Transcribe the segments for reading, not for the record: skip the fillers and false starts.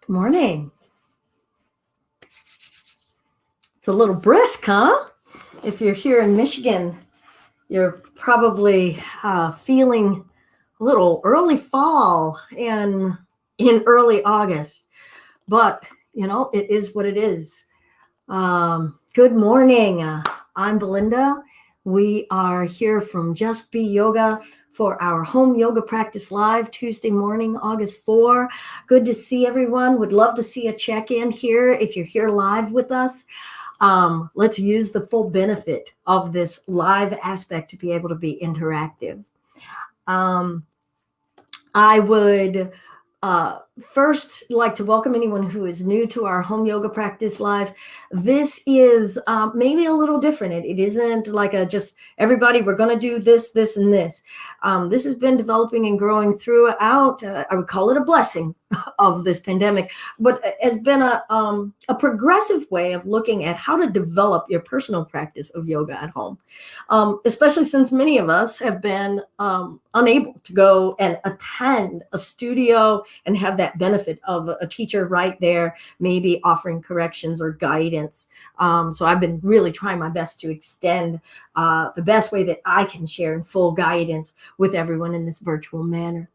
Good morning. It's a little brisk, huh? If you're here in Michigan, you're probably feeling a little early fall and in early August. But, it is what it is. Good morning. I'm Belinda. We are here from Just Be Yoga for our home yoga practice live Tuesday morning, August 4. Good to see everyone. Would love to see a check-in here if you're here live with us. Let's use the full benefit of this live aspect to be able to be interactive. I would first like to welcome anyone who is new to our home yoga practice live. This is maybe a little different. It isn't like just everybody, we're going to do this, this, and this. This has been developing and growing throughout, I would call it a blessing of this pandemic, but has been a progressive way of looking at how to develop your personal practice of yoga at home, especially since many of us have been unable to go and attend a studio and have that benefit of a teacher right there, maybe offering corrections or guidance. So I've been really trying my best to extend the best way that I can share in full guidance with everyone in this virtual manner.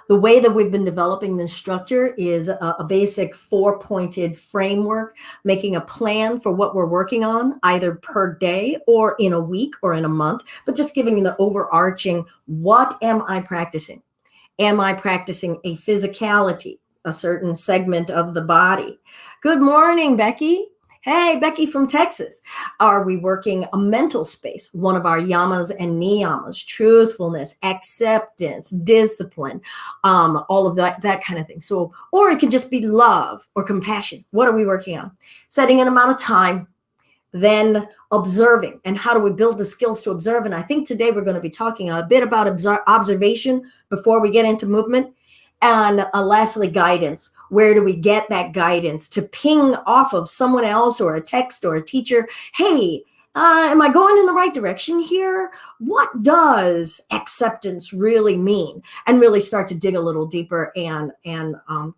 The way that we've been developing this structure is a basic 4-pointed framework, making a plan for what we're working on, either per day or in a week or in a month, but just giving you the overarching, what am I practicing? Am I practicing a physicality, a certain segment of the body? Good morning, Becky. Hey, Becky from Texas. Are we working a mental space? One of our yamas and niyamas, truthfulness, acceptance, discipline, all of that kind of thing. So, or it can just be love or compassion. What are we working on? Setting an amount of time, then observing. And how do we build the skills to observe? And I think today we're going to be talking a bit about observation before we get into movement. And lastly, guidance. Where do we get that guidance to ping off of someone else or a text or a teacher? Hey, am I going in the right direction here? What does acceptance really mean? And really start to dig a little deeper and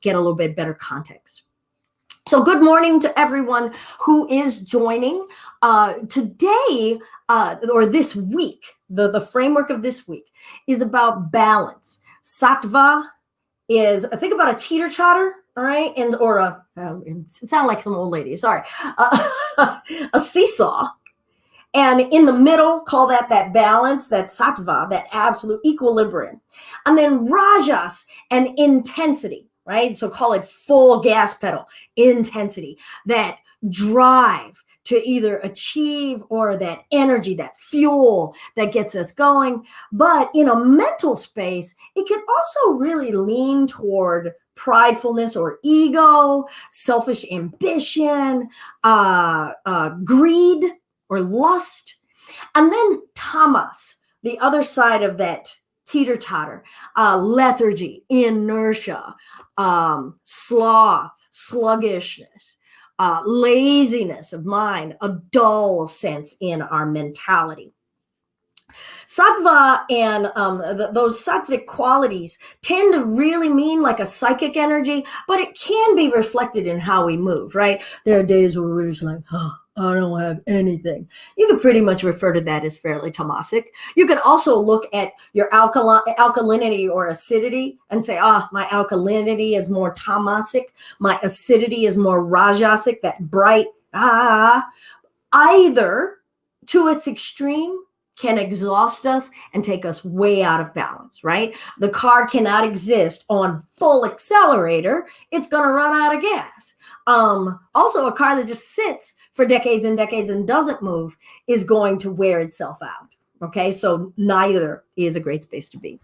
get a little bit better context. So good morning to everyone who is joining today or this week. The framework of this week is about balance. Sattva is, think about a teeter-totter, all right, and or sound like some old lady, sorry, a seesaw, and in the middle, call that balance, that sattva, that absolute equilibrium, and then rajas and intensity, right? So call it full gas pedal, intensity, that drive to either achieve or that energy, that fuel that gets us going. But in a mental space, it can also really lean toward pridefulness or ego, selfish ambition, greed or lust. And then tamas, the other side of that teeter-totter, lethargy, inertia, sloth, sluggishness, laziness of mind, a dull sense in our mentality. Sattva and those sattvic qualities tend to really mean like a psychic energy, but it can be reflected in how we move, right? There are days where we're just like, oh, I don't have anything. You could pretty much refer to that as fairly tamasic. You could also look at your alkalinity or acidity and say, my alkalinity is more tamasic. My acidity is more rajasic, that bright, either to its extreme can exhaust us and take us way out of balance, right? The car cannot exist on full accelerator. It's going to run out of gas. Also, a car that just sits for decades and decades and doesn't move is going to wear itself out. Okay, so neither is a great space to be.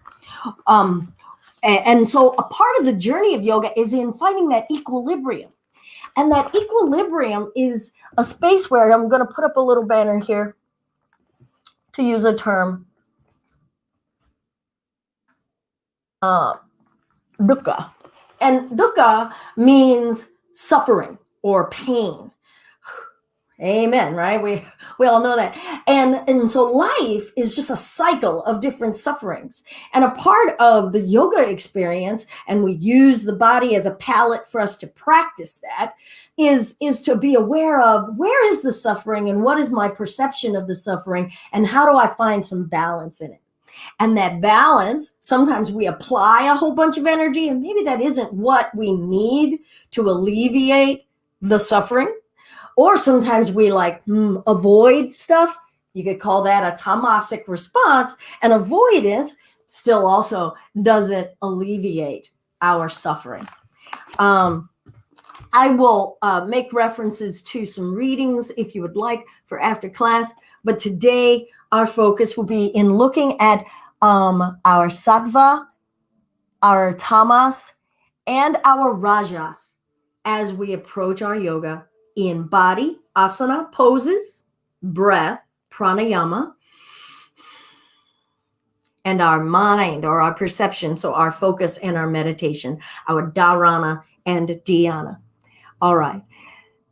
And so a part of the journey of yoga is in finding that equilibrium. And that equilibrium is a space where I'm going to put up a little banner here to use a term, dukkha. And dukkha means suffering or pain. Amen, right? We all know that. And so life is just a cycle of different sufferings. And a part of the yoga experience, and we use the body as a palette for us to practice that, is to be aware of where is the suffering and what is my perception of the suffering and how do I find some balance in it. And that balance, sometimes we apply a whole bunch of energy, and maybe that isn't what we need to alleviate the suffering. Or sometimes we avoid stuff. You could call that a tamasic response. And avoidance still also doesn't alleviate our suffering. I will make references to some readings if you would like for after class. But today, our focus will be in looking at our sattva, our tamas, and our rajas as we approach our yoga in body, asana, poses, breath, pranayama, and our mind or our perception, so our focus and our meditation, our dharana and dhyana. All right.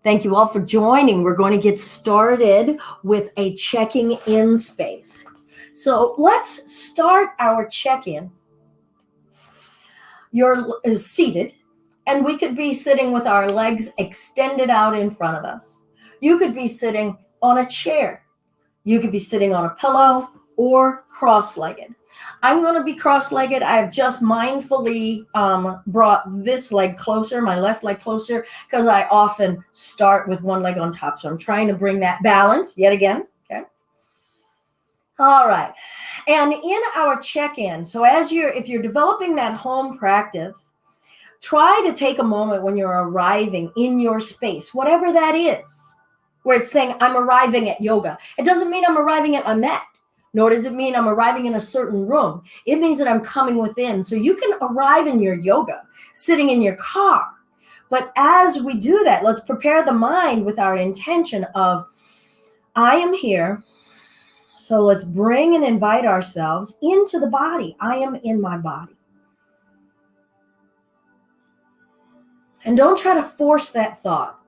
Thank you all for joining. We're going to get started with a checking in space. So let's start our check-in. You're seated, and we could be sitting with our legs extended out in front of us. You could be sitting on a chair. You could be sitting on a pillow or cross-legged. I'm going to be cross-legged. I've just mindfully brought this leg closer, my left leg closer, because I often start with one leg on top. So I'm trying to bring that balance yet again. Okay. All right. And in our check-in, so if you're developing that home practice, try to take a moment when you're arriving in your space, whatever that is, where it's saying, I'm arriving at yoga. It doesn't mean I'm arriving at my mat. Nor does it mean I'm arriving in a certain room. It means that I'm coming within. So you can arrive in your yoga sitting in your car. But as we do that, let's prepare the mind with our intention of, I am here. So let's bring and invite ourselves into the body. I am in my body. And don't try to force that thought.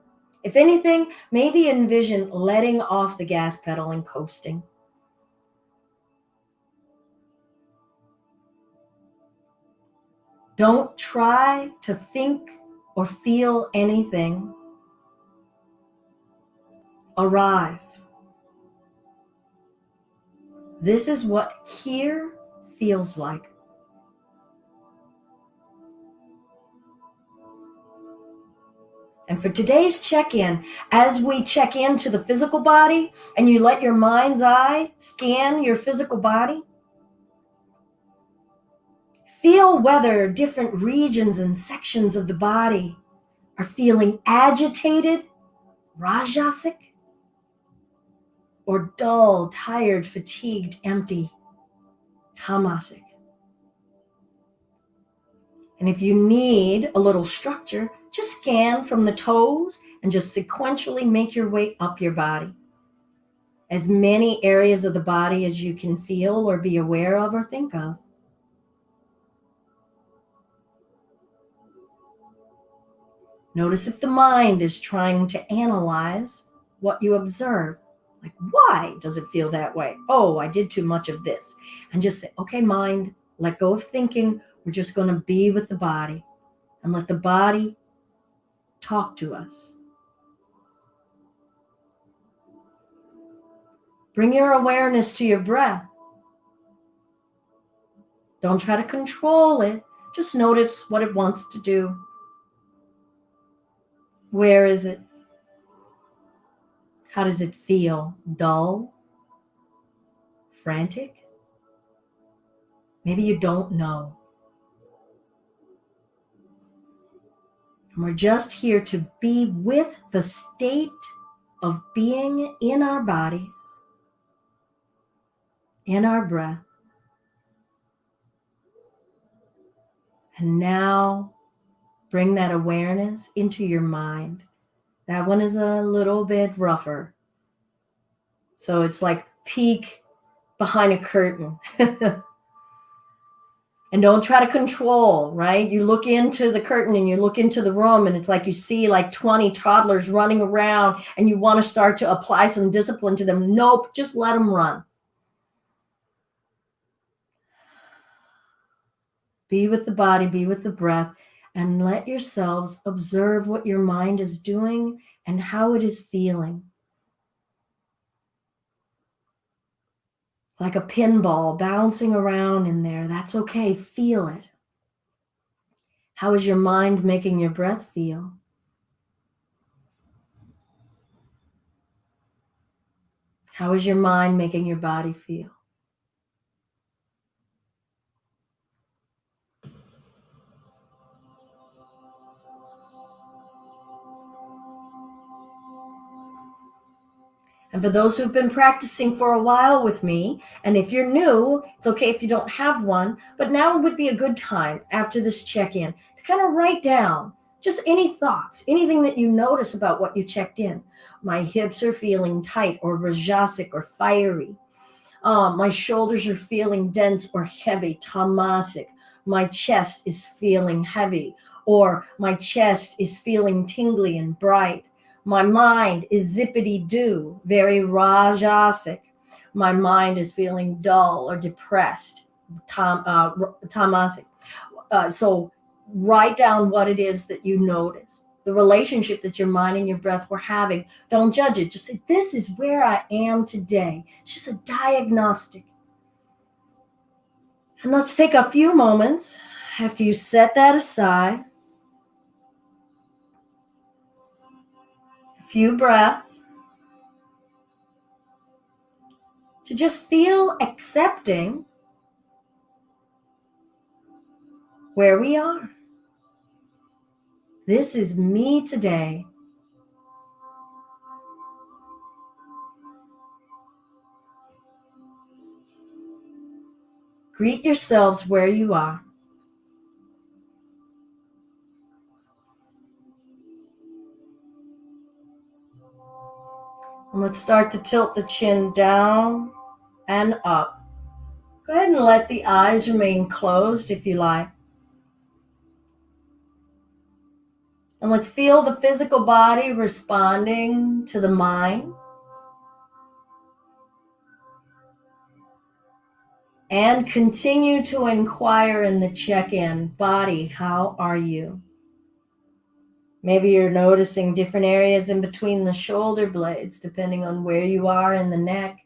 If anything, maybe envision letting off the gas pedal and coasting. Don't try to think or feel anything. Arrive. This is what here feels like. And for today's check-in, as we check into the physical body and you let your mind's eye scan your physical body, feel whether different regions and sections of the body are feeling agitated, rajasic, or dull, tired, fatigued, empty, tamasic. And if you need a little structure, just scan from the toes and just sequentially make your way up your body. As many areas of the body as you can feel or be aware of or think of. Notice if the mind is trying to analyze what you observe. Like, why does it feel that way? Oh, I did too much of this. And just say, okay, mind, let go of thinking. We're just going to be with the body and let the body talk to us. Bring your awareness to your breath. Don't try to control it. Just notice what it wants to do. Where is it? How does it feel? Dull? Frantic? Maybe you don't know. And we're just here to be with the state of being in our bodies, in our breath. And now bring that awareness into your mind. That one is a little bit rougher. So it's like peek behind a curtain. And don't try to control, right? You look into the curtain and you look into the room and it's like you see like 20 toddlers running around and you want to start to apply some discipline to them. Nope, just let them run. Be with the body, be with the breath, and let yourselves observe what your mind is doing and how it is feeling. Like a pinball bouncing around in there. That's okay. Feel it. How is your mind making your breath feel? How is your mind making your body feel? And for those who've been practicing for a while with me, and if you're new, it's okay if you don't have one, but now would be a good time after this check-in to kind of write down just any thoughts, anything that you notice about what you checked in. My hips are feeling tight or rajasic or fiery. My shoulders are feeling dense or heavy, tamasic. My chest is feeling heavy, or my chest is feeling tingly and bright. My mind is zippity-doo, very rajasic. My mind is feeling dull or depressed, tamasic. So write down what it is that you notice, the relationship that your mind and your breath were having. Don't judge it. Just say, this is where I am today. It's just a diagnostic. And let's take a few moments after you set that aside, a few breaths, to just feel accepting where we are. This is me today. Greet yourselves where you are. And let's start to tilt the chin down and up. Go ahead and let the eyes remain closed if you like. And let's feel the physical body responding to the mind. And continue to inquire in the check-in. Body, how are you? Maybe you're noticing different areas in between the shoulder blades, depending on where you are in the neck.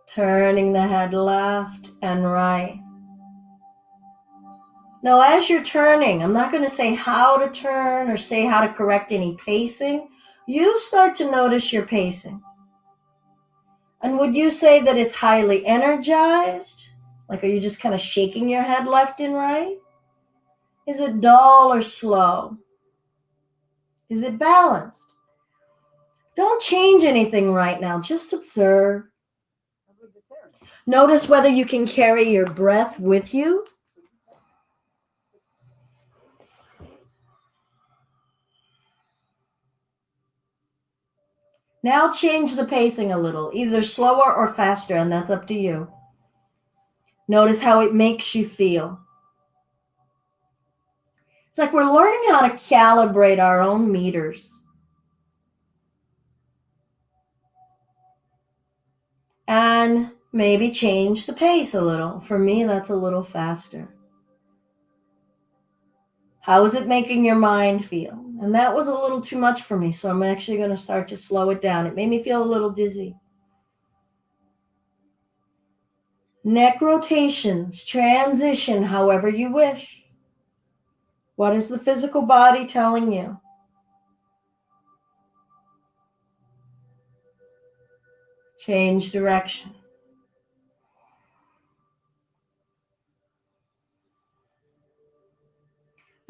Turning the head left and right. Now, as you're turning, I'm not going to say how to turn or say how to correct any pacing. You start to notice your pacing. And would you say that it's highly energized? Like, are you just kind of shaking your head left and right? Is it dull or slow? Is it balanced? Don't change anything right now. Just observe. Notice whether you can carry your breath with you. Now change the pacing a little, either slower or faster, and that's up to you. Notice how it makes you feel. It's like we're learning how to calibrate our own meters. And maybe change the pace a little. For me, that's a little faster. How is it making your mind feel? And that was a little too much for me, so I'm actually going to start to slow it down. It made me feel a little dizzy. Neck rotations, transition however you wish. What is the physical body telling you? Change direction.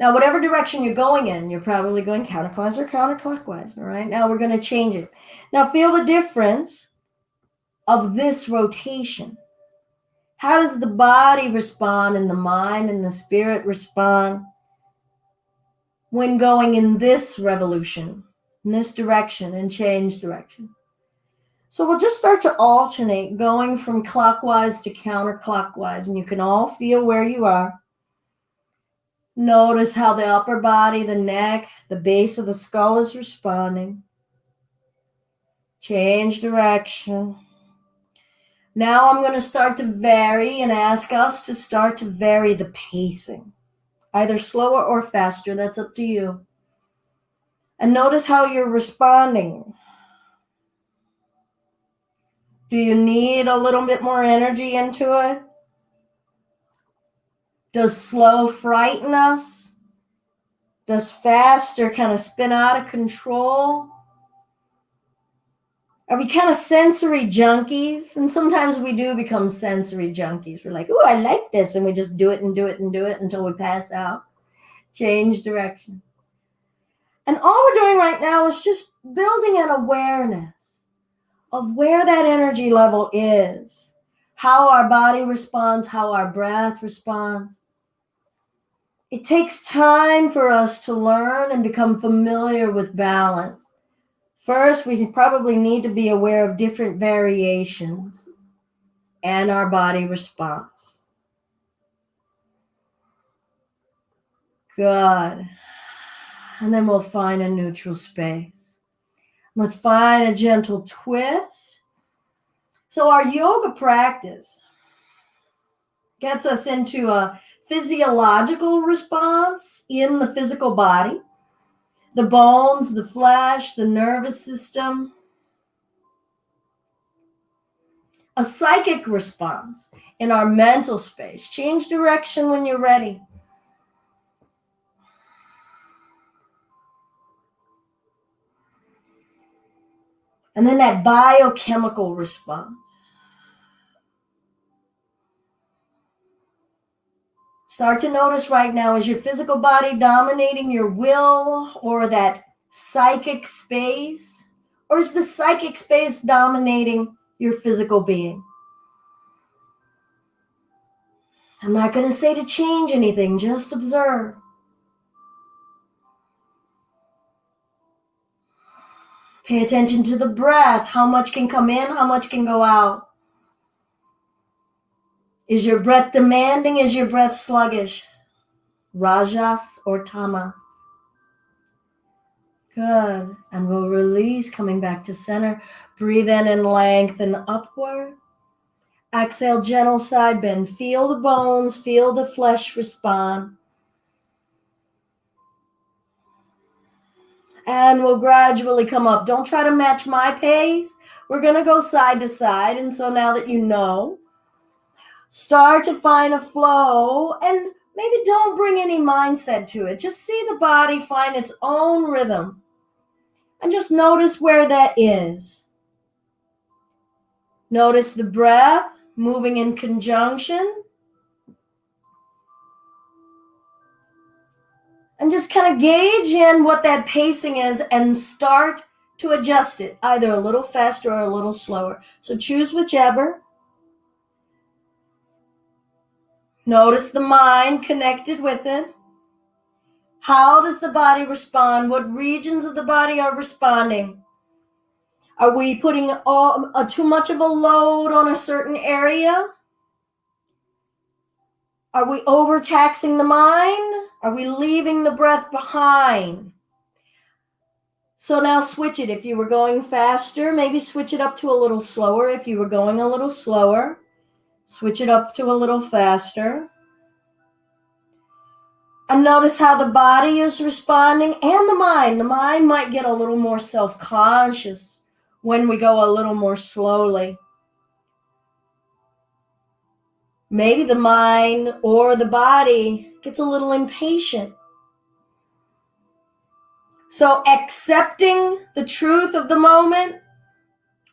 Now, whatever direction you're going in, you're probably going counterclockwise or counterclockwise, all right? Now we're going to change it. Now feel the difference of this rotation. How does the body respond and the mind and the spirit respond when going in this revolution, in this direction, and change direction? So we'll just start to alternate, going from clockwise to counterclockwise, and you can all feel where you are. Notice how the upper body, the neck, the base of the skull is responding. Change direction. Now I'm going to start to vary and ask us to start to vary the pacing, either slower or faster. That's up to you. And notice how you're responding. Do you need a little bit more energy into it? Does slow frighten us? Does faster kind of spin out of control? Are we kind of sensory junkies? And sometimes we do become sensory junkies. We're like, oh, I like this. And we just do it and do it and do it until we pass out. Change direction. And all we're doing right now is just building an awareness of where that energy level is, how our body responds, how our breath responds. It takes time for us to learn and become familiar with balance. First, we probably need to be aware of different variations and our body response. Good. And then we'll find a neutral space. Let's find a gentle twist. So our yoga practice gets us into a physiological response in the physical body. The bones, the flesh, the nervous system. A psychic response in our mental space. Change direction when you're ready. And then that biochemical response. Start to notice right now, is your physical body dominating your will or that psychic space? Or is the psychic space dominating your physical being? I'm not going to say to change anything, just observe. Pay attention to the breath. How much can come in? How much can go out? Is your breath demanding? Is your breath sluggish? Rajas or tamas? Good. And we'll release, coming back to center. Breathe in and lengthen upward. Exhale, gentle side bend. Feel the bones, feel the flesh respond. And we'll gradually come up. Don't try to match my pace. We're going to go side to side. And so now that you know, start to find a flow and maybe don't bring any mindset to it. Just see the body find its own rhythm. And just notice where that is. Notice the breath moving in conjunction. And just kind of gauge in what that pacing is and start to adjust it, either a little faster or a little slower. So choose whichever. Notice the mind connected with it. How does the body respond? What regions of the body are responding? Are we putting too much of a load on a certain area? Are we overtaxing the mind? Are we leaving the breath behind? So now switch it. If you were going faster, maybe switch it up to a little slower. If you were going a little slower, switch it up to a little faster. And notice how the body is responding and the mind. The mind might get a little more self-conscious when we go a little more slowly. Maybe the mind or the body gets a little impatient. So accepting the truth of the moment,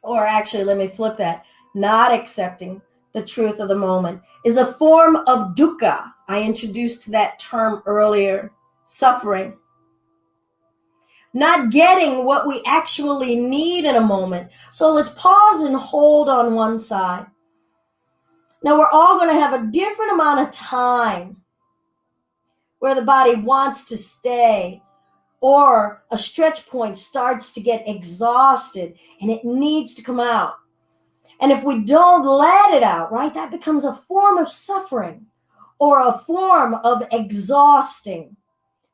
or actually let me flip that, not accepting the truth of the moment is a form of dukkha. I introduced that term earlier, suffering. Not getting what we actually need in a moment. So let's pause and hold on one side. Now we're all going to have a different amount of time where the body wants to stay or a stretch point starts to get exhausted and it needs to come out. And if we don't let it out, right, that becomes a form of suffering or a form of exhausting,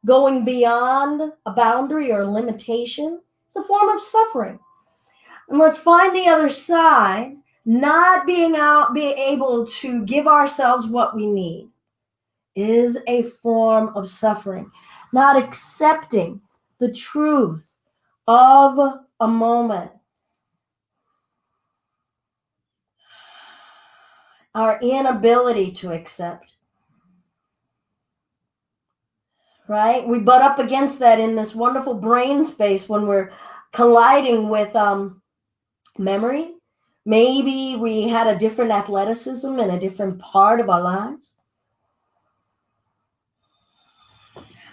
going beyond a boundary or a limitation. It's a form of suffering. And let's find the other side, not being able to give ourselves what we need is a form of suffering. Not accepting the truth of a moment. Our inability to accept. Right? We butt up against that in this wonderful brain space when we're colliding with memory. Maybe we had a different athleticism in a different part of our lives.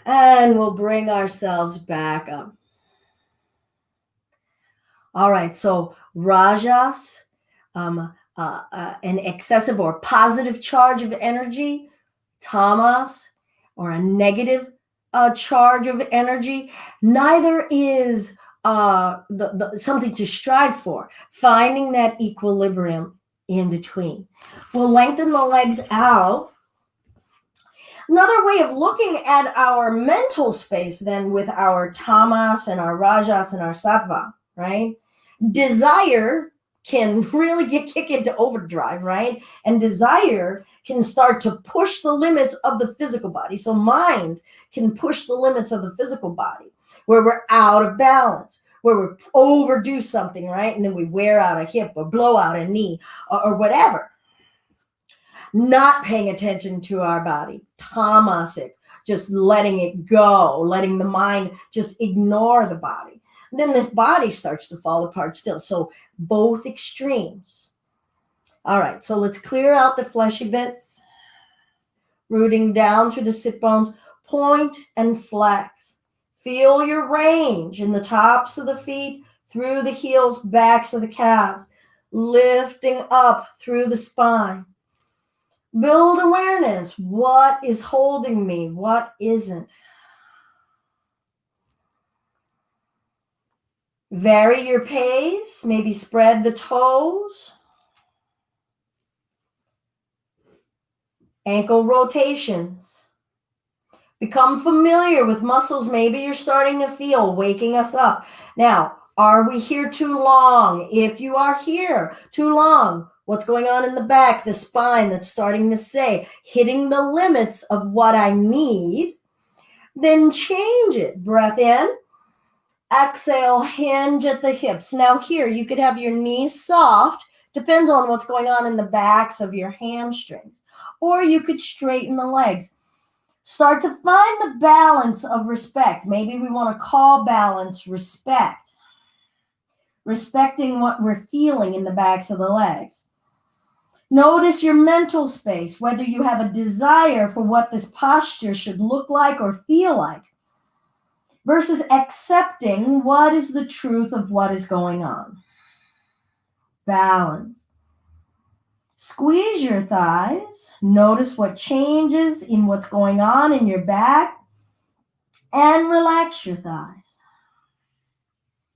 And we'll bring ourselves back up. All right, so rajas, an excessive or positive charge of energy, tamas, or a negative charge of energy. Neither is something to strive for. Finding that equilibrium in between. We'll lengthen the legs out. Another way of looking at our mental space then with our tamas and our rajas and our sattva, right? Desire can really kick into overdrive, right? And desire can start to push the limits of the physical body. So mind can push the limits of the physical body where we're out of balance, where we overdo something, right? And then we wear out a hip or blow out a knee or whatever. Not paying attention to our body, tamasic, just letting it go, letting the mind just ignore the body. And then this body starts to fall apart still. So both extremes. All right, so let's clear out the fleshy bits, rooting down through the sit bones, point and flex. Feel your range in the tops of the feet, through the heels, backs of the calves, lifting up through the spine. Build awareness. What is holding me? What isn't? Vary your pace. Maybe spread the toes. Ankle rotations. Become familiar with muscles maybe you're starting to feel waking us up. Now, are we here too long? If you are here too long, what's going on in the back, the spine that's starting to say, hitting the limits of what I need, then change it. Breath in, exhale, hinge at the hips. Now here, you could have your knees soft, depends on what's going on in the backs of your hamstrings, or you could straighten the legs. Start to find the balance of respect. Maybe we want to call balance respect. Respecting what we're feeling in the backs of the legs. Notice your mental space, whether you have a desire for what this posture should look like or feel like, versus accepting what is the truth of what is going on. Balance. Squeeze your thighs. Notice what changes in what's going on in your back, and relax your thighs.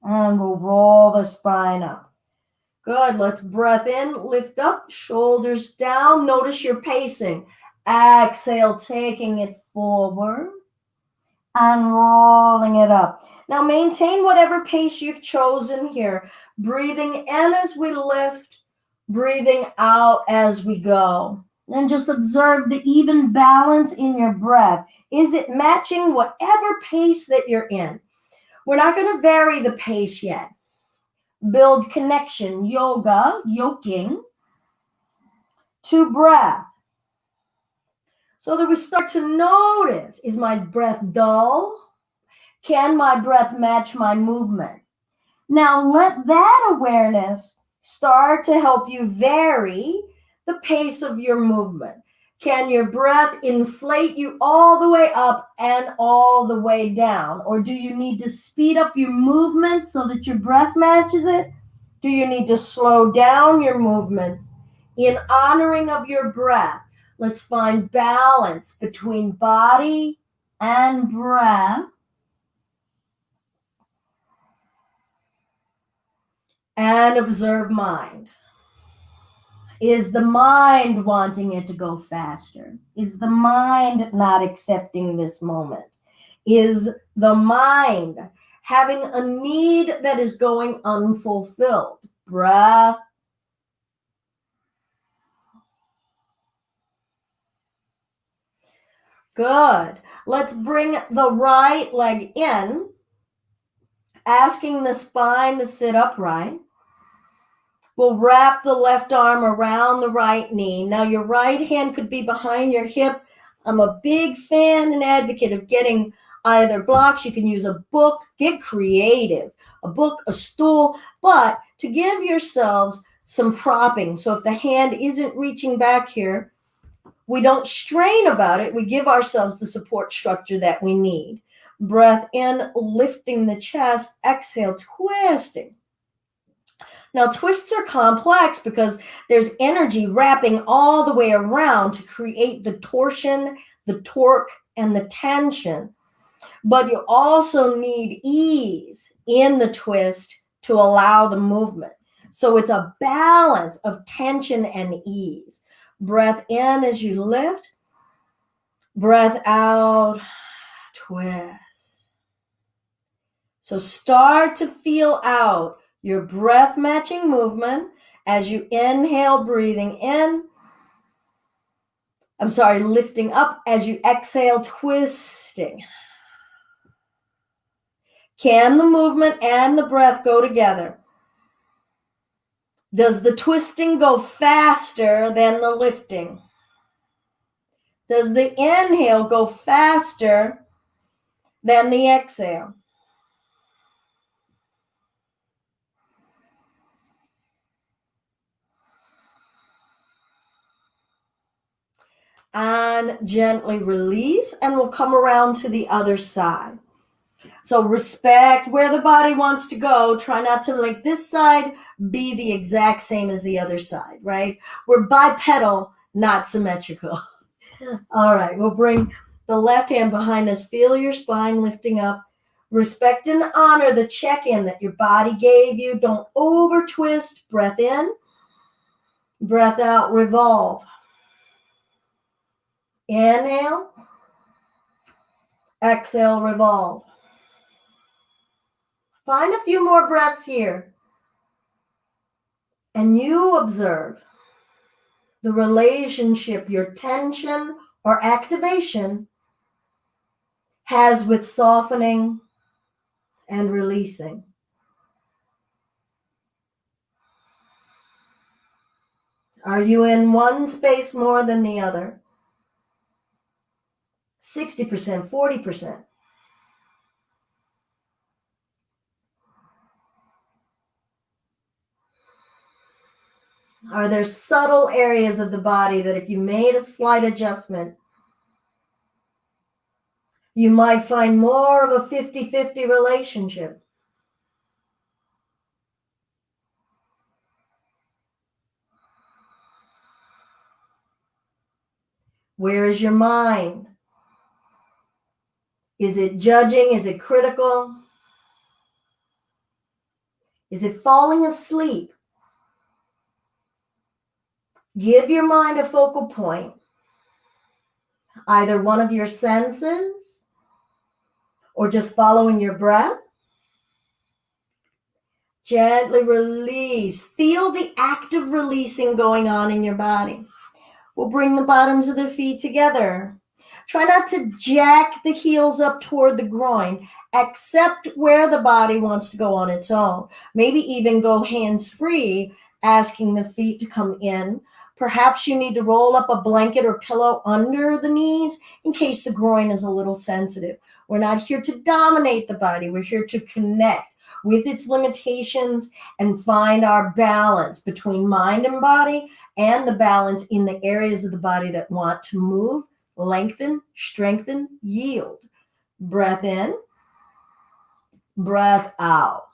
And we'll roll the spine up. Good. Let's breath in, lift up, shoulders down. Notice your pacing. Exhale, taking it forward and rolling it up. Now maintain whatever pace you've chosen here. Breathing in as we lift, breathing out as we go. And just observe the even balance in your breath. Is it matching whatever pace that you're in? We're not going to vary the pace yet. Build connection, yoga, yoking, to breath. So that we start to notice, is my breath dull? Can my breath match my movement? Now let that awareness start to help you vary the pace of your movement. Can your breath inflate you all the way up and all the way down? Or do you need to speed up your movement so that your breath matches it? Do you need to slow down your movements in honoring of your breath? Let's find balance between body and breath. And observe mind. Is the mind wanting it to go faster? Is the mind not accepting this moment? Is the mind having a need that is going unfulfilled? Breath. Good. Let's bring the right leg in, asking the spine to sit upright. We'll wrap the left arm around the right knee. Now your right hand could be behind your hip. I'm a big fan and advocate of getting either blocks. You can use a book, get creative, a book, a stool, but to give yourselves some propping. So if the hand isn't reaching back here, we don't strain about it. We give ourselves the support structure that we need. Breath in, lifting the chest. Exhale, twisting. Now, twists are complex because there's energy wrapping all the way around to create the torsion, the torque, and the tension. But you also need ease in the twist to allow the movement. So it's a balance of tension and ease. Breath in as you lift. Breath out, twist. So start to feel out your breath matching movement as you inhale, breathing in. Lifting up as you exhale, twisting. Can the movement and the breath go together? Does the twisting go faster than the lifting? Does the inhale go faster than the exhale? And gently release, and we'll come around to the other side. So respect where the body wants to go. Try not to make this side be the exact same as the other side, right? We're bipedal, not symmetrical. All right, we'll bring the left hand behind us. Feel your spine lifting up. Respect and honor the check-in that your body gave you. Don't over twist. Breath in, breath out, revolve. Inhale, exhale, revolve. Find a few more breaths here. And you observe the relationship your tension or activation has with softening and releasing. Are you in one space more than the other? 60%, 40%. Are there subtle areas of the body that if you made a slight adjustment, you might find more of a 50-50 relationship? Where is your mind? Is it judging? Is it critical? Is it falling asleep? Give your mind a focal point, either one of your senses or just following your breath. Gently release. Feel the active releasing going on in your body. We'll bring the bottoms of the feet together. Try not to jack the heels up toward the groin. Accept where the body wants to go on its own. Maybe even go hands-free, asking the feet to come in. Perhaps you need to roll up a blanket or pillow under the knees in case the groin is a little sensitive. We're not here to dominate the body. We're here to connect with its limitations and find our balance between mind and body, and the balance in the areas of the body that want to move, lengthen, strengthen, yield. Breath in, breath out.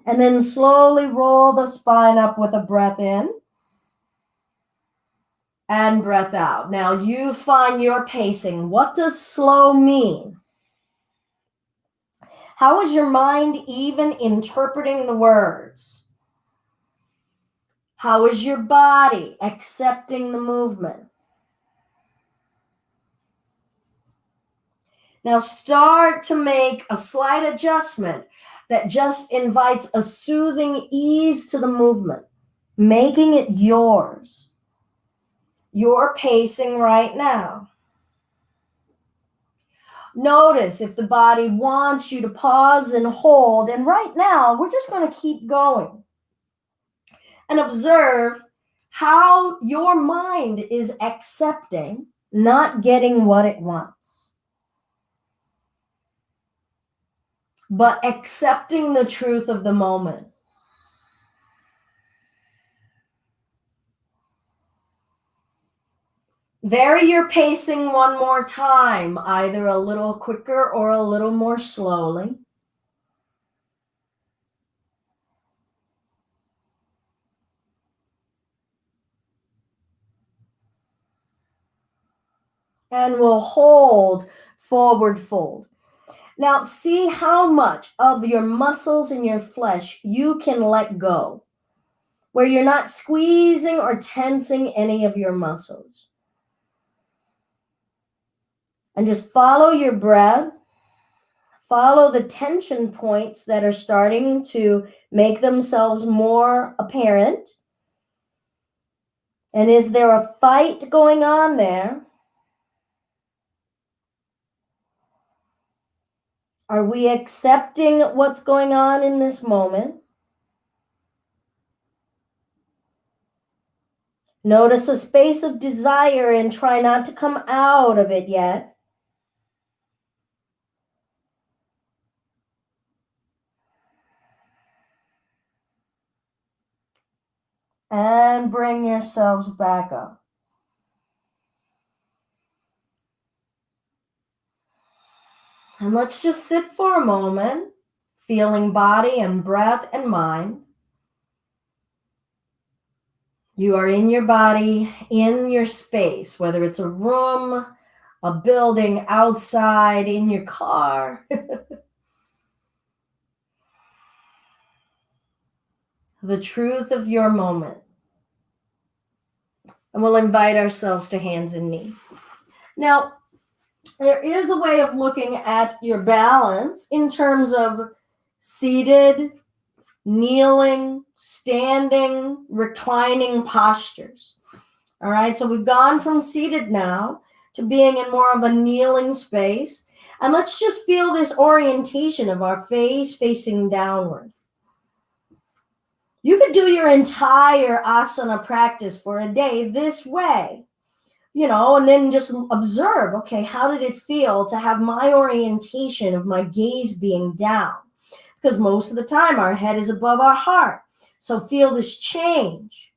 And then slowly roll the spine up with a breath in and breath out. Now you find your pacing. What does slow mean? How is your mind even interpreting the words? How is your body accepting the movement? Now start to make a slight adjustment that just invites a soothing ease to the movement, making it yours. You're pacing right now. Notice if the body wants you to pause and hold. And right now, we're just going to keep going. And observe how your mind is accepting, not getting what it wants, but accepting the truth of the moment. Vary your pacing one more time, either a little quicker or a little more slowly. And we'll hold forward fold. Now, see how much of your muscles and your flesh you can let go, where you're not squeezing or tensing any of your muscles. And just follow your breath. Follow the tension points that are starting to make themselves more apparent. And is there a fight going on there? Are we accepting what's going on in this moment? Notice a space of desire and try not to come out of it yet. And bring yourselves back up. And let's just sit for a moment, feeling body and breath and mind. You are in your body, in your space, whether it's a room, a building, outside, in your car. The truth of your moment. And we'll invite ourselves to hands and knees. Now, there is a way of looking at your balance in terms of seated, kneeling, standing, reclining postures. All right, so we've gone from seated now to being in more of a kneeling space. And let's just feel this orientation of our face facing downward. You could do your entire asana practice for a day this way, and then just observe, okay, how did it feel to have my orientation of my gaze being down? Because most of the time our head is above our heart. So feel this change.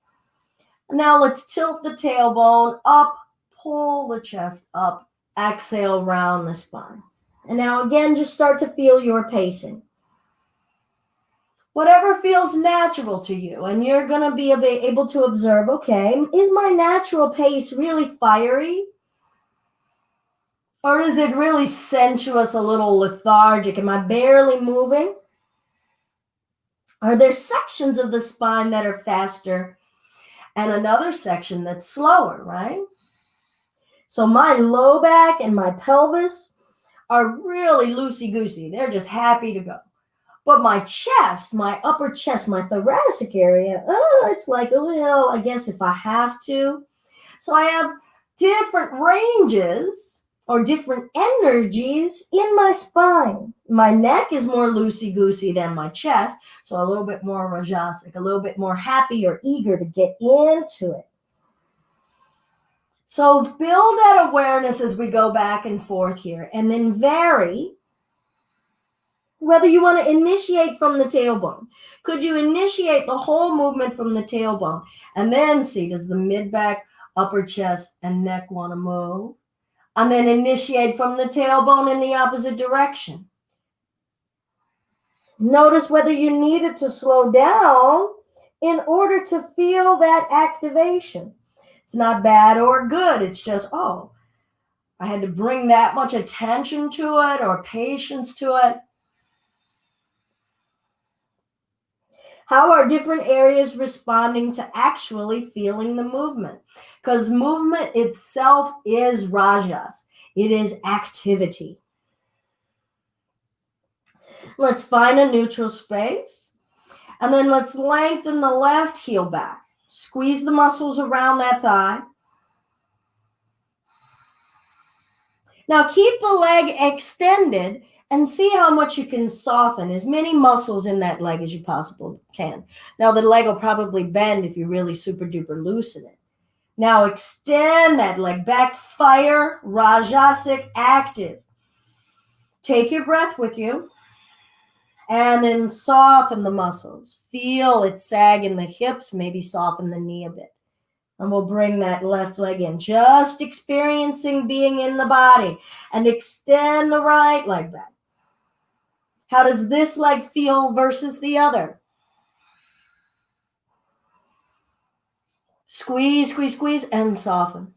Now let's tilt the tailbone up, pull the chest up, exhale, round the spine. And now again, just start to feel your pacing. Whatever feels natural to you, and you're going to be able to observe, okay, is my natural pace really fiery? Or is it really sensuous, a little lethargic? Am I barely moving? Are there sections of the spine that are faster and another section that's slower, right? So my low back and my pelvis are really loosey-goosey. They're just happy to go. But my chest, my upper chest, my thoracic area, it's like, well, I guess if I have to. So I have different ranges or different energies in my spine. My neck is more loosey-goosey than my chest, so a little bit more rajasic, a little bit more happy or eager to get into it. So build that awareness as we go back and forth here, and then vary whether you want to initiate from the tailbone. Could you initiate the whole movement from the tailbone and then see, does the mid-back, upper chest, and neck want to move? And then initiate from the tailbone in the opposite direction. Notice whether you needed to slow down in order to feel that activation. It's not bad or good. It's just, I had to bring that much attention to it or patience to it. How are different areas responding to actually feeling the movement? Because movement itself is rajas. It is activity. Let's find a neutral space. And then let's lengthen the left heel back. Squeeze the muscles around that thigh. Now keep the leg extended and see how much you can soften as many muscles in that leg as you possibly can. Now the leg will probably bend if you really super duper loosen it. Now extend that leg back, fire, Rajasic, active. Take your breath with you and then soften the muscles. Feel it sag in the hips, maybe soften the knee a bit. And we'll bring that left leg in, just experiencing being in the body, and extend the right leg back. How does this leg feel versus the other? Squeeze, squeeze, squeeze, and soften.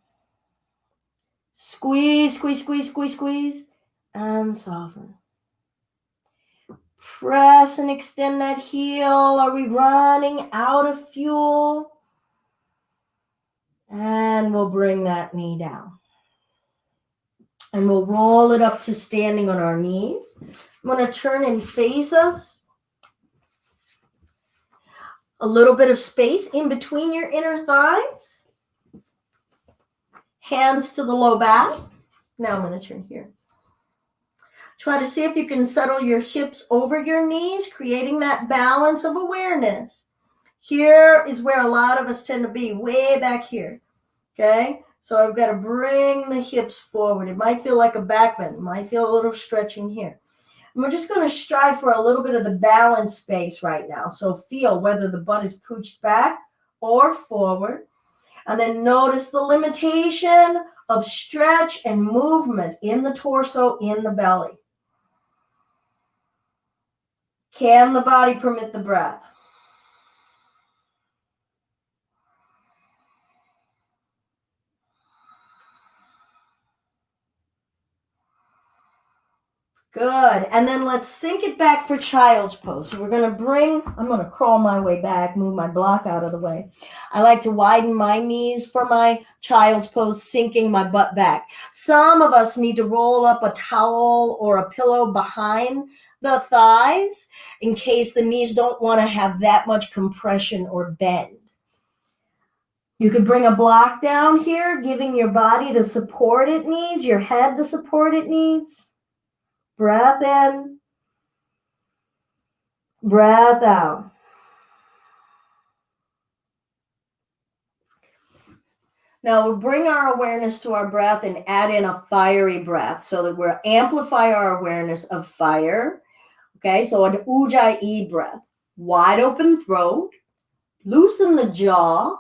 Squeeze, squeeze, squeeze, squeeze, squeeze, and soften. Press and extend that heel. Are we running out of fuel? And we'll bring that knee down. And we'll roll it up to standing on our knees. I'm going to turn and face us. A little bit of space in between your inner thighs. Hands to the low back. Now I'm going to turn here. Try to see if you can settle your hips over your knees, creating that balance of awareness. Here is where a lot of us tend to be, way back here. Okay? So I've got to bring the hips forward. It might feel like a back bend. It might feel a little stretching here. And we're just going to strive for a little bit of the balance space right now. So feel whether the butt is pooched back or forward. And then notice the limitation of stretch and movement in the torso, in the belly. Can the body permit the breath? Good. And then let's sink it back for child's pose. So we're going to I'm going to crawl my way back, move my block out of the way. I like to widen my knees for my child's pose, sinking my butt back. Some of us need to roll up a towel or a pillow behind the thighs in case the knees don't want to have that much compression or bend. You could bring a block down here, giving your body the support it needs, your head the support it needs. Breath in, breath out. Now we'll bring our awareness to our breath and add in a fiery breath so that we'll amplify our awareness of fire. Okay, so an Ujjayi breath. Wide open throat, loosen the jaw,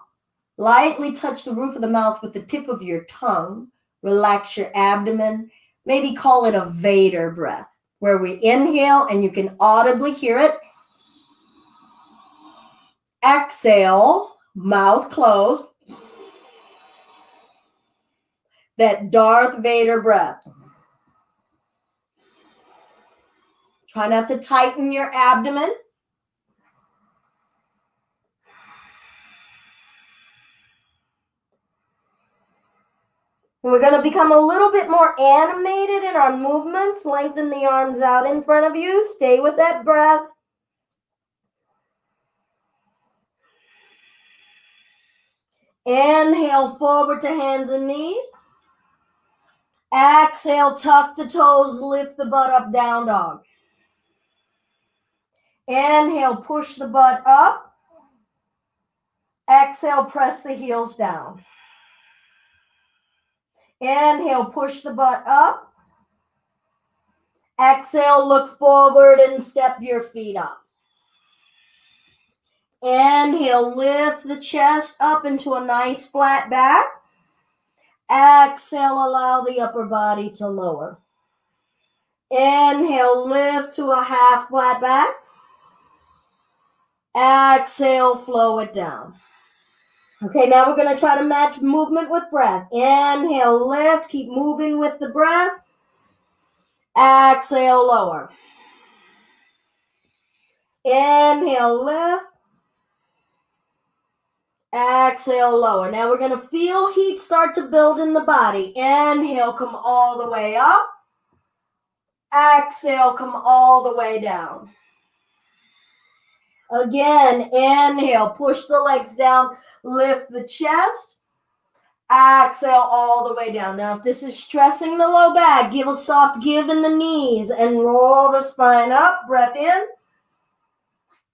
lightly touch the roof of the mouth with the tip of your tongue, relax your abdomen, maybe call it a Vader breath, where we inhale and you can audibly hear it. Exhale, mouth closed. That Darth Vader breath. Try not to tighten your abdomen. We're going to become a little bit more animated in our movements. Lengthen the arms out in front of you. Stay with that breath. Inhale forward to hands and knees. Exhale, tuck the toes, lift the butt up, down dog. Inhale, push the butt up. Exhale, press the heels down. Inhale, push the butt up. Exhale, look forward and step your feet up. Inhale, lift the chest up into a nice flat back. Exhale, allow the upper body to lower. Inhale, lift to a half flat back. Exhale, flow it down. Okay, now we're going to try to match movement with breath. Inhale, lift, keep moving with the breath. Exhale, lower. Inhale, lift. Exhale, lower. Now we're going to feel heat start to build in the body. Inhale, come all the way up. Exhale, come all the way down. Again, inhale, push the legs down, lift the chest. Exhale all the way down. Now, if this is stressing the low back, give a soft give in the knees and roll the spine up. Breath in.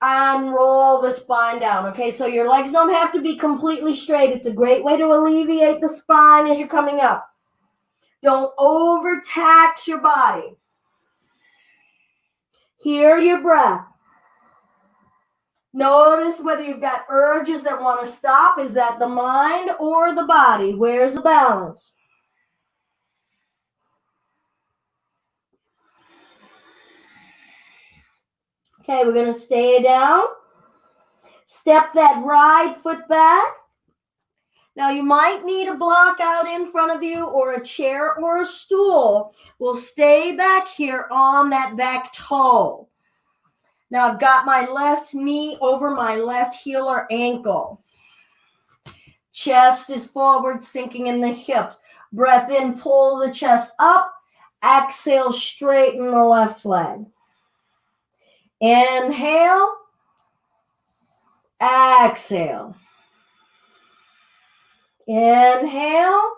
And roll the spine down. Okay, so your legs don't have to be completely straight. It's a great way to alleviate the spine as you're coming up. Don't overtax your body. Hear your breath. Notice whether you've got urges that want to stop. Is that the mind or the body? Where's the balance? Okay, we're going to stay down. Step that right foot back. Now, you might need a block out in front of you or a chair or a stool. We'll stay back here on that back toe. Now, I've got my left knee over my left heel or ankle. Chest is forward, sinking in the hips. Breath in, pull the chest up. Exhale, straighten the left leg. Inhale. Exhale. Inhale.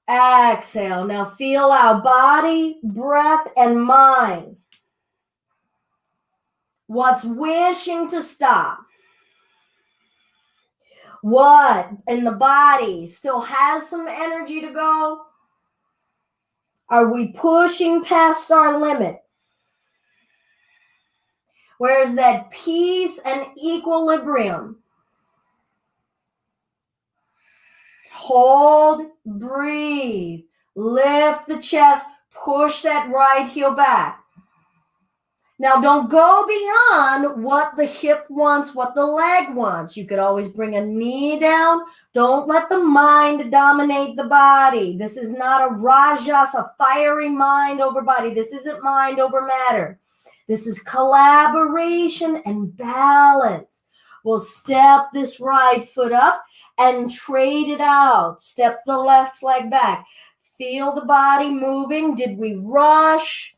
Exhale. Now feel our body, breath, and mind. What's wishing to stop? What in the body still has some energy to go? Are we pushing past our limit? Where's that peace and equilibrium? Hold, breathe, lift the chest, push that right heel back. Now, don't go beyond what the hip wants, what the leg wants. You could always bring a knee down. Don't let the mind dominate the body. This is not a rajas, a fiery mind over body. This isn't mind over matter. This is collaboration and balance. We'll step this right foot up and trade it out. Step the left leg back. Feel the body moving. Did we rush?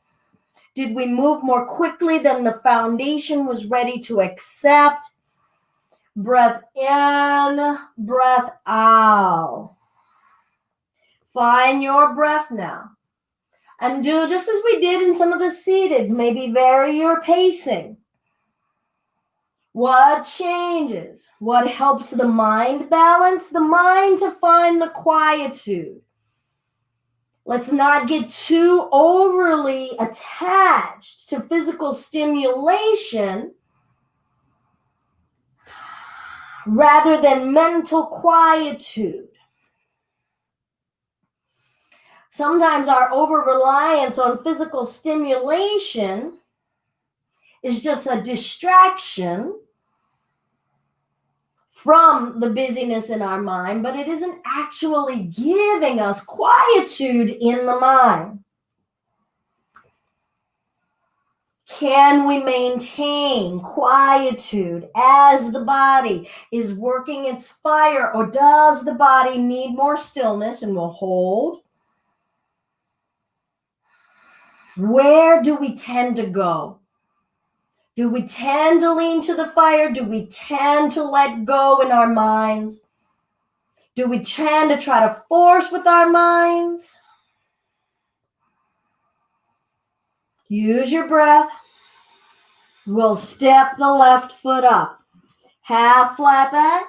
Did we move more quickly than the foundation was ready to accept? Breath in, breath out. Find your breath now. And do just as we did in some of the seateds. Maybe vary your pacing. What changes? What helps the mind balance? The mind to find the quietude. Let's not get too overly attached to physical stimulation rather than mental quietude. Sometimes our over-reliance on physical stimulation is just a distraction from the busyness in our mind, but it isn't actually giving us quietude in the mind. Can we maintain quietude as the body is working its fire, or does the body need more stillness? And we'll hold. Where do we tend to go? Do we tend to lean to the fire? Do we tend to let go in our minds? Do we tend to try to force with our minds? Use your breath. We'll step the left foot up. Half flat back.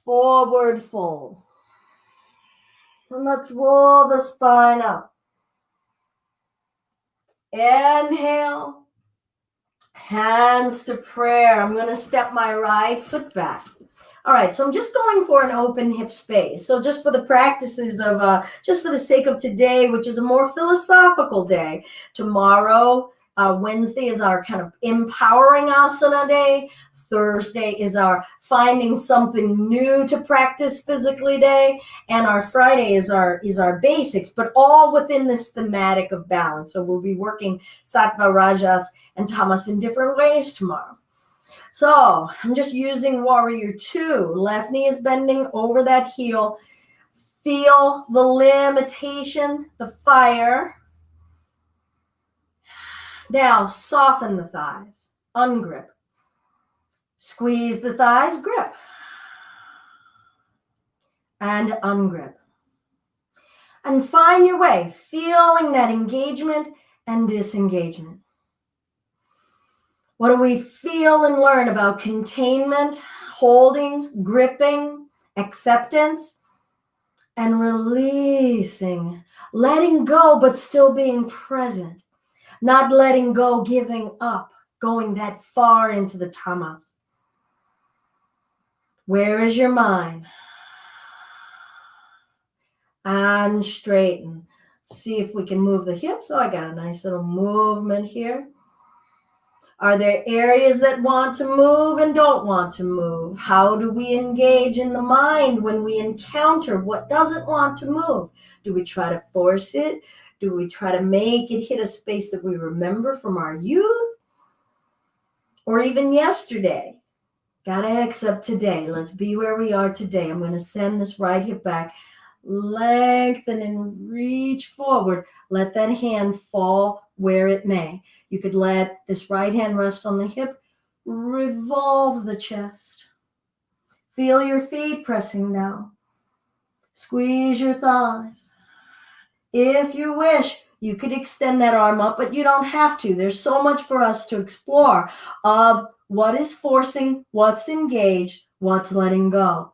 Forward fold. And let's roll the spine up. Inhale. Hands to prayer. I'm going to step my right foot back. All right, so I'm just going for an open hip space. So just for the practices of, just for the sake of today, which is a more philosophical day. Tomorrow, Wednesday is our kind of empowering asana day. Thursday is our finding something new to practice physically day. And our Friday is our basics, but all within this thematic of balance. So we'll be working Sattva, Rajas, and Tamas in different ways tomorrow. So I'm just using warrior 2. Left knee is bending over that heel. Feel the limitation, the fire. Now soften the thighs, ungrip. Squeeze the thighs, grip. And ungrip. And find your way, feeling that engagement and disengagement. What do we feel and learn about containment, holding, gripping, acceptance, and releasing, letting go, but still being present, not letting go, giving up, going that far into the tamas. Where is your mind? And straighten. See if we can move the hips. Oh, I got a nice little movement here. Are there areas that want to move and don't want to move? How do we engage in the mind when we encounter what doesn't want to move? Do we try to force it? Do we try to make it hit a space that we remember from our youth? Or even yesterday? Gotta accept today. Let's be where we are today. I'm going to send this right hip back. Lengthen and reach forward. Let that hand fall where it may. You could let this right hand rest on the hip. Revolve the chest. Feel your feet pressing down. Squeeze your thighs. If you wish, you could extend that arm up, but you don't have to. There's so much for us to explore of what is forcing, what's engaged, what's letting go.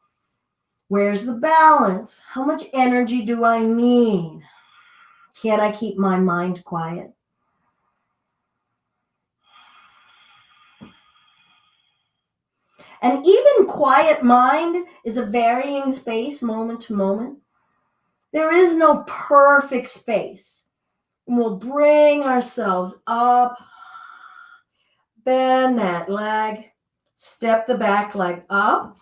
Where's the balance? How much energy do I need? Can I keep my mind quiet? And even quiet mind is a varying space, moment to moment. There is no perfect space. And we'll bring ourselves up, bend that leg, step the back leg up,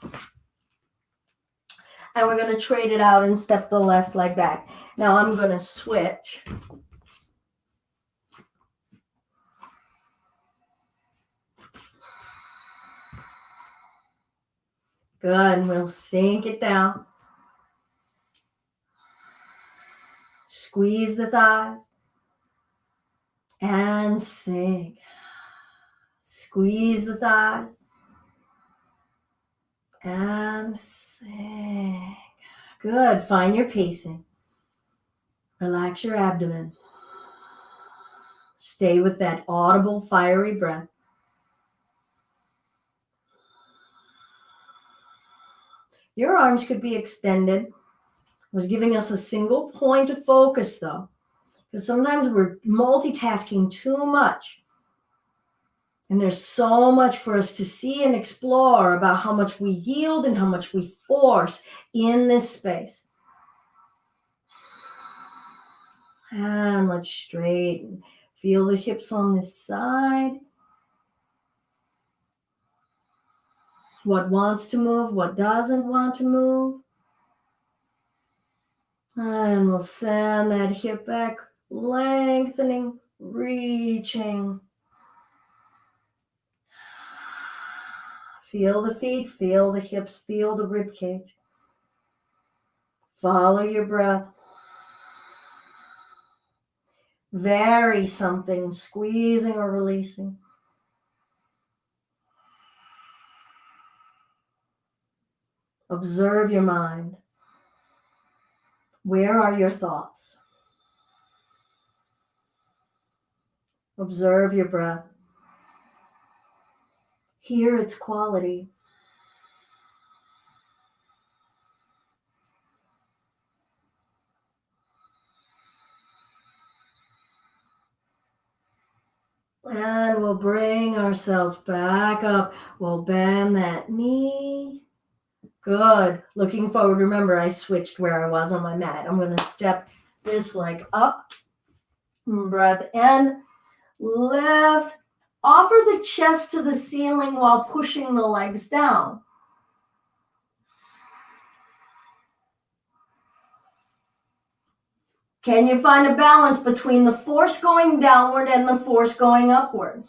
and we're going to trade it out and step the left leg back. Now I'm going to switch. Good, and we'll sink it down. Squeeze the thighs and sink. Squeeze the thighs and sink. Good, find your pacing. Relax your abdomen. Stay with that audible, fiery breath. Your arms could be extended. I was giving us a single point of focus though, because sometimes we're multitasking too much. And there's so much for us to see and explore about how much we yield and how much we force in this space. And let's straighten. Feel the hips on this side. What wants to move, what doesn't want to move. And we'll send that hip back, lengthening, reaching. Feel the feet, feel the hips, feel the rib cage. Follow your breath. Vary something, squeezing or releasing. Observe your mind. Where are your thoughts? Observe your breath. Hear its quality. And we'll bring ourselves back up. We'll bend that knee. Good. Looking forward. Remember, I switched where I was on my mat. I'm going to step this leg up. Breath in. Lift. Offer the chest to the ceiling while pushing the legs down. Can you find a balance between the force going downward and the force going upward?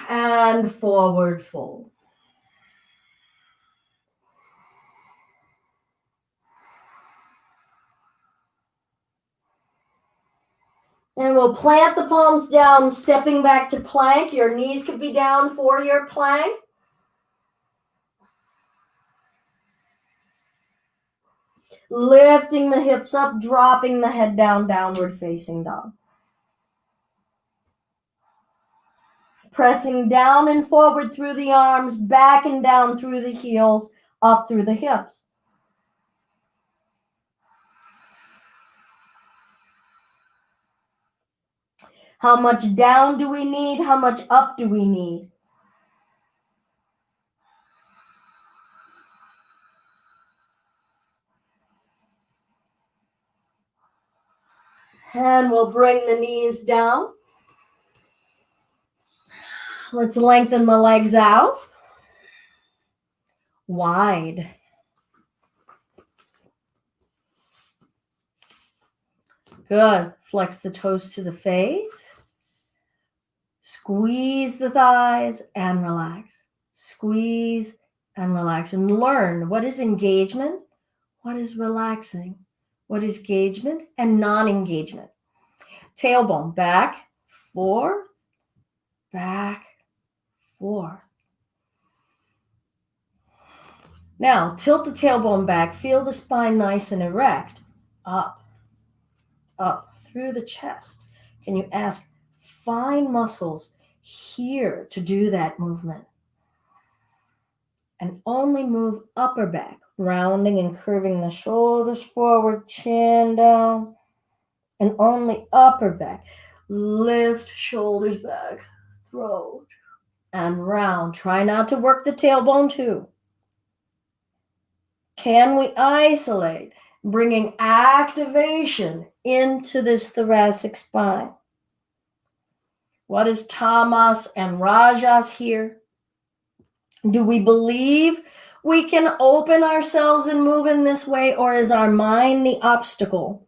And forward fold. And we'll plant the palms down, stepping back to plank. Your knees could be down for your plank. Lifting the hips up, dropping the head down, downward facing dog. Pressing down and forward through the arms, back and down through the heels, up through the hips. How much down do we need? How much up do we need? And we'll bring the knees down. Let's lengthen the legs out. Wide. Good. Flex the toes to the face. Squeeze the thighs and relax. Squeeze and relax. And learn what is engagement, what is relaxing, what is engagement and non-engagement. Tailbone back, forth, back, forth. Now, tilt the tailbone back. Feel the spine nice and erect. Up, up through the chest. Can you ask fine muscles here to do that movement? And only move upper back, rounding and curving the shoulders forward, chin down, and only upper back. Lift shoulders back, throat, and round. Try not to work the tailbone too. Can we isolate, bringing activation into this thoracic spine? What is Tamas and Rajas here? Do we believe we can open ourselves and move in this way, or is our mind the obstacle?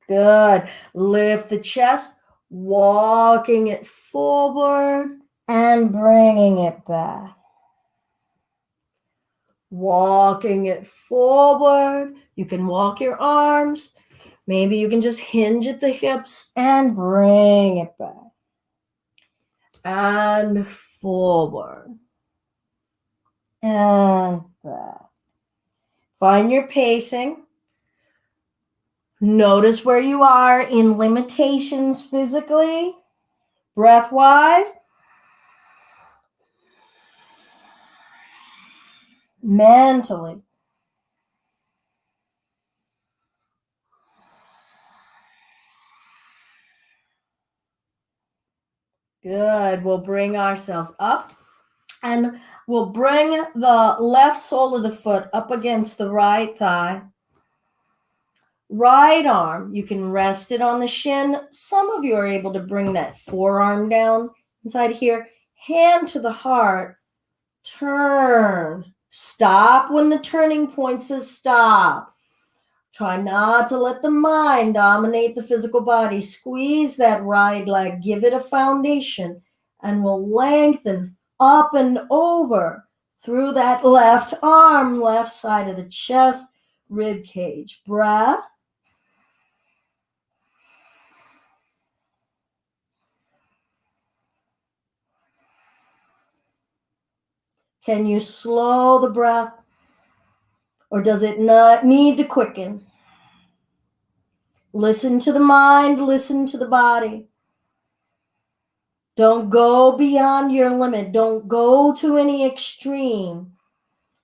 Good. Lift the chest, walking it forward and bringing it back. Walking it forward. You can walk your arms. Maybe you can just hinge at the hips and bring it back. And forward. And back. Find your pacing. Notice where you are in limitations physically, breath-wise, mentally. Good. We'll bring ourselves up and we'll bring the left sole of the foot up against the right thigh. Right arm, you can rest it on the shin. Some of you are able to bring that forearm down inside here. Hand to the heart. Turn. Stop when the turning point says stop. Try not to let the mind dominate the physical body. Squeeze that right leg. Give it a foundation. And we'll lengthen up and over through that left arm, left side of the chest, rib cage. Breath. Can you slow the breath? Or does it not need to quicken? Listen to the mind, listen to the body. Don't go beyond your limit. Don't go to any extreme.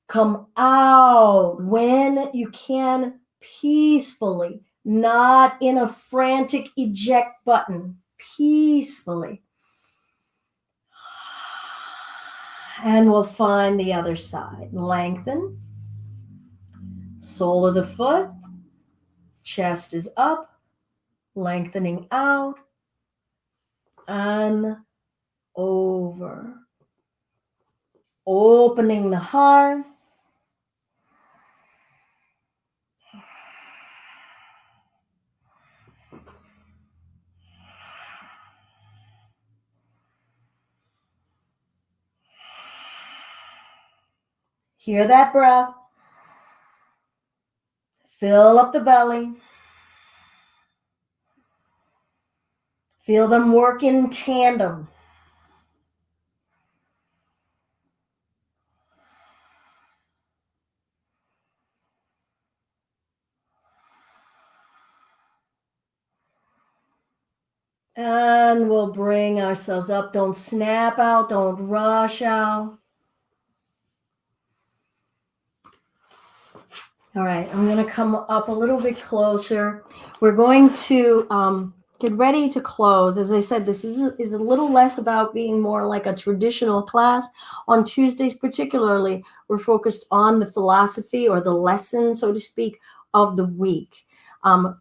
Come out when you can peacefully, not in a frantic eject button, peacefully. And we'll find the other side. Lengthen. Sole of the foot. Chest is up. Lengthening out. And over. Opening the heart. Hear that breath. Fill up the belly. Feel them work in tandem. And we'll bring ourselves up. Don't snap out. Don't rush out. All right, I'm going to come up a little bit closer. We're going to get ready to close. As I said, this is a little less about being more like a traditional class. On Tuesdays particularly, we're focused on the philosophy or the lesson, so to speak, of the week.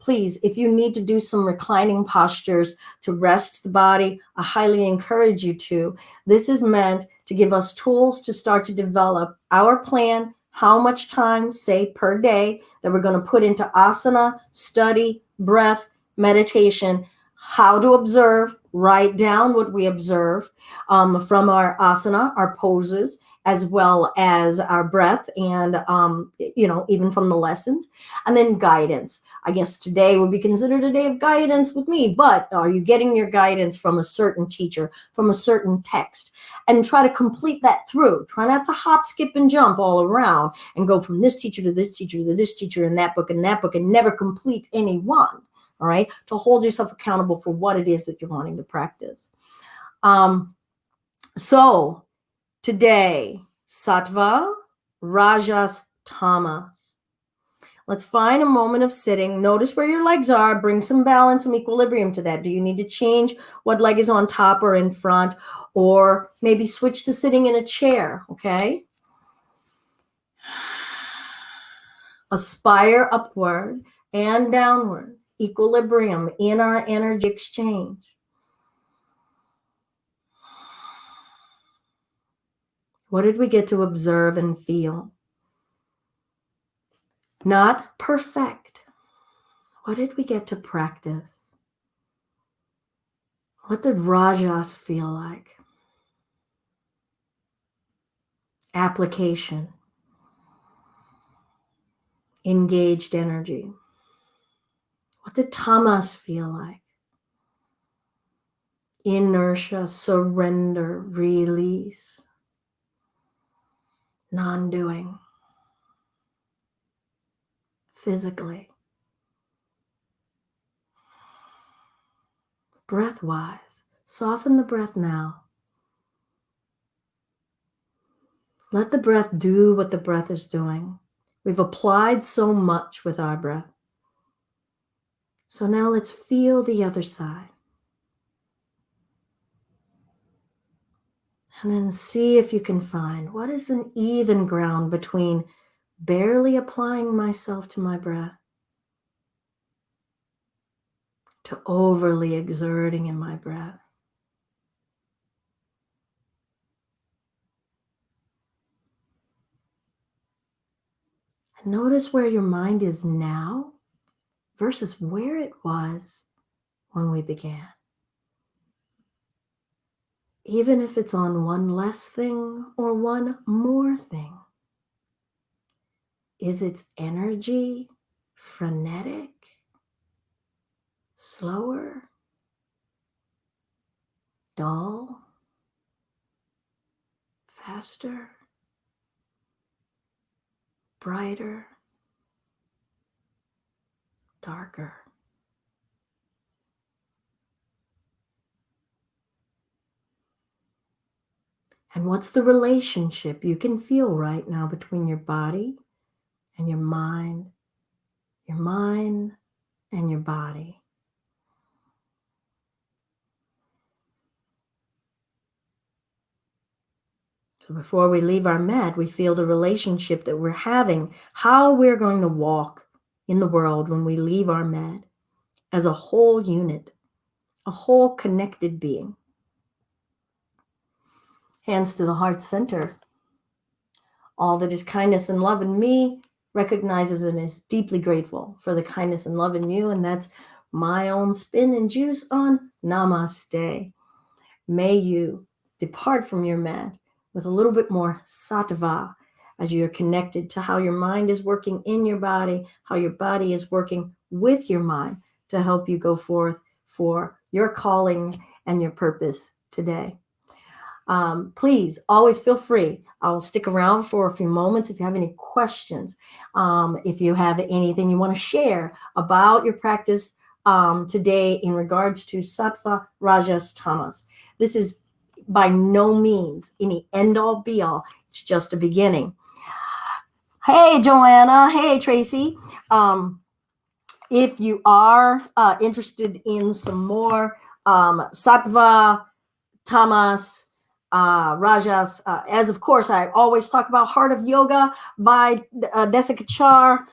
Please, if you need to do some reclining postures to rest the body, I highly encourage you to. This is meant to give us tools to start to develop our plan, how much time, say, per day that we're going to put into asana, study, breath, meditation, how to observe, write down what we observe from our asana, our poses, as well as our breath and, even from the lessons, and then guidance. I guess today would be considered a day of guidance with me, but are you getting your guidance from a certain teacher, from a certain text? And try to complete that through. Try not to hop, skip, and jump all around and go from this teacher to this teacher to this teacher and that book and never complete any one. All right. To hold yourself accountable for what it is that you're wanting to practice. So today, Sattva, Rajas, Tamas. Let's find a moment of sitting. Notice where your legs are. Bring some balance, some equilibrium to that. Do you need to change what leg is on top or in front? Or maybe switch to sitting in a chair, okay? Aspire upward and downward. Equilibrium in our energy exchange. What did we get to observe and feel? Not perfect. What did we get to practice? What did Rajas feel like? Application. Engaged energy. What did Tamas feel like? Inertia, surrender, release, non-doing. Physically. Breath-wise, soften the breath now. Let the breath do what the breath is doing. We've applied so much with our breath. So now let's feel the other side. And then see if you can find what is an even ground between barely applying myself to my breath to overly exerting in my breath. And notice where your mind is now versus where it was when we began. Even if it's on one less thing or one more thing. Is its energy frenetic, slower, dull, faster, brighter, darker? And what's the relationship you can feel right now between your body and your mind and your body? So before we leave our mat, we feel the relationship that we're having, how we're going to walk in the world when we leave our mat as a whole unit, a whole connected being. Hands to the heart center. All that is kindness and love in me recognizes and is deeply grateful for the kindness and love in you. And that's my own spin and juice on Namaste. May you depart from your mat with a little bit more sattva as you're connected to how your mind is working in your body, how your body is working with your mind to help you go forth for your calling and your purpose today. Please always feel free. I'll stick around for a few moments if you have any questions. If you have anything you want to share about your practice today in regards to Sattva, Rajas, Tamas. This is by no means any end-all be-all. It's just a beginning. Hey, Joanna. Hey, Tracy. If you are interested in some more Sattva, Tamas, Rajas, as of course I always talk about Heart of Yoga by Desikachar,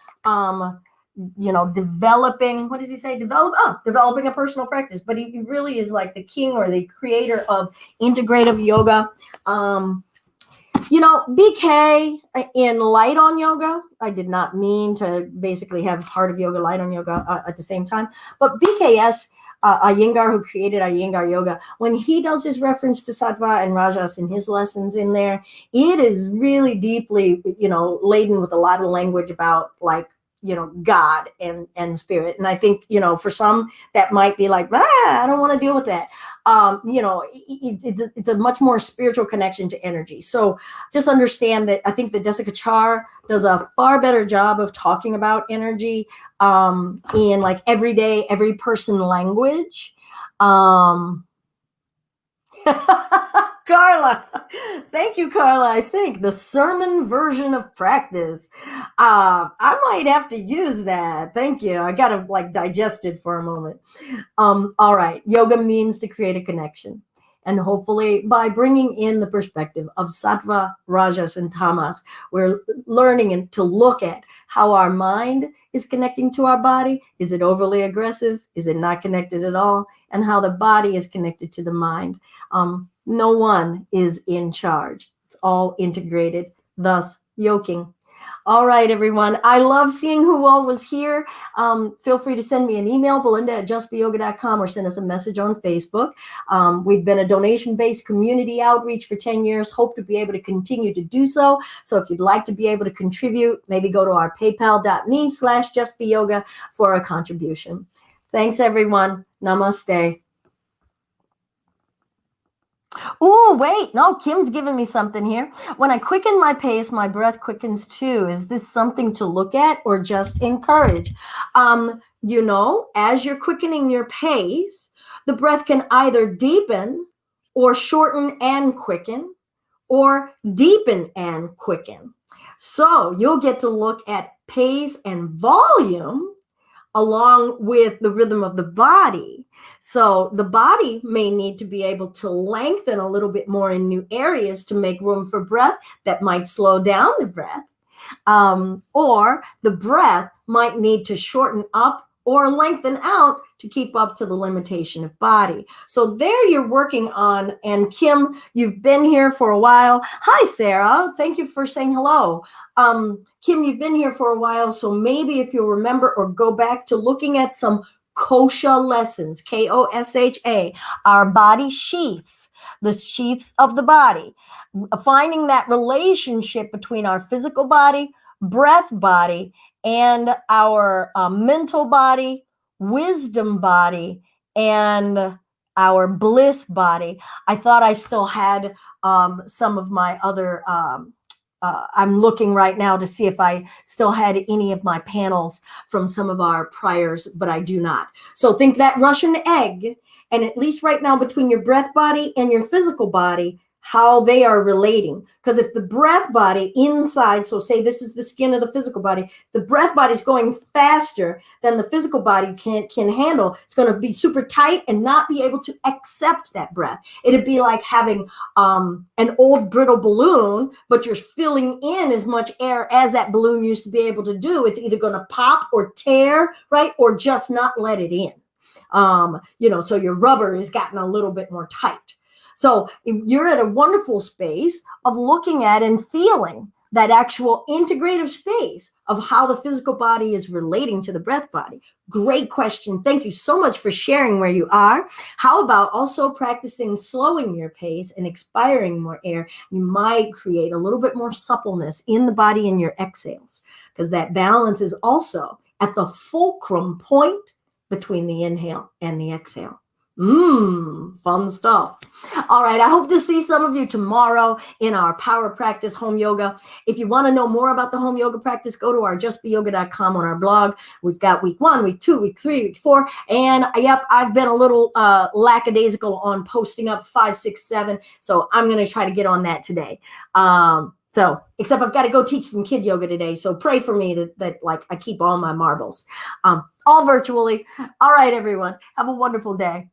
developing, what does he say? Developing a personal practice. But he really is like the king or the creator of integrative yoga. BK in light on yoga, I did not mean to basically have Heart of Yoga, light on yoga at the same time, but BKS, Iyengar, who created Iyengar Yoga, when he does his reference to Sattva and Rajas in his lessons in there, it is really deeply, laden with a lot of language about God and spirit. And I think, for some that might be like, I don't want to deal with that. It's a much more spiritual connection to energy. So just understand that I think the Desikachar does a far better job of talking about energy in like everyday, every person language. Carla, thank you, Carla. I think the sermon version of practice. I might have to use that. Thank you. I gotta digest it for a moment. All right. Yoga means to create a connection. And hopefully by bringing in the perspective of Sattva, Rajas, and Tamas, we're learning to look at how our mind is connecting to our body. Is it overly aggressive? Is it not connected at all? And how the body is connected to the mind. No one is in charge. It's all integrated, thus yoking. All right, everyone. I love seeing who all was here. Feel free to send me an email, belinda@justbeyoga.com, or send us a message on Facebook. We've been a donation-based community outreach for 10 years. Hope to be able to continue to do so. So if you'd like to be able to contribute, maybe go to our paypal.me/justbeyoga for a contribution. Thanks, everyone. Namaste. Oh, wait, no, Kim's giving me something here. When I quicken my pace, my breath quickens too. Is this something to look at or just encourage? As you're quickening your pace, the breath can either deepen or shorten and quicken, or deepen and quicken. So you'll get to look at pace and volume along with the rhythm of the body. So the body may need to be able to lengthen a little bit more in new areas to make room for breath that might slow down the breath. Or the breath might need to shorten up or lengthen out to keep up to the limitation of body. So there you're working on. And Kim, you've been here for a while. Hi, Sarah. Thank you for saying hello. Kim, you've been here for a while. So maybe if you'll remember or go back to looking at some kosha lessons, Kosha, our body sheaths, the sheaths of the body, finding that relationship between our physical body, breath body, and our mental body, wisdom body, and our bliss body. I thought I still had some of my other I'm looking right now to see if I still had any of my panels from some of our priors, but I do not. So think that Russian egg, and at least right now between your breath body and your physical body, how they are relating. Because if the breath body inside, so say this is the skin of the physical body, the breath body is going faster than the physical body can handle. It's going to be super tight and not be able to accept that breath. It'd be like having an old brittle balloon, but you're filling in as much air as that balloon used to be able to do. It's either going to pop or tear, right? Or just not let it in. So your rubber has gotten a little bit more tight. So you're at a wonderful space of looking at and feeling that actual integrative space of how the physical body is relating to the breath body? Great question. Thank you so much for sharing where you are. How about also practicing slowing your pace and expiring more air? You might create a little bit more suppleness in the body in your exhales, because that balance is also at the fulcrum point between the inhale and the exhale. Fun stuff. All right. I hope to see some of you tomorrow in our power practice home yoga. If you want to know more about the home yoga practice, go to our justbeyoga.com on our blog. We've got week 1, week 2, week 3, week 4. And yep, I've been a little lackadaisical on posting up 5, 6, 7. So I'm going to try to get on that today. Except I've got to go teach some kid yoga today. So pray for me that like I keep all my marbles, all virtually. All right, everyone. Have a wonderful day.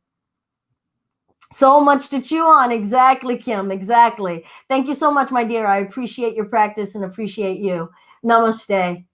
So much to chew on. Exactly, Kim. Exactly. Thank you so much, my dear. I appreciate your practice and appreciate you. Namaste.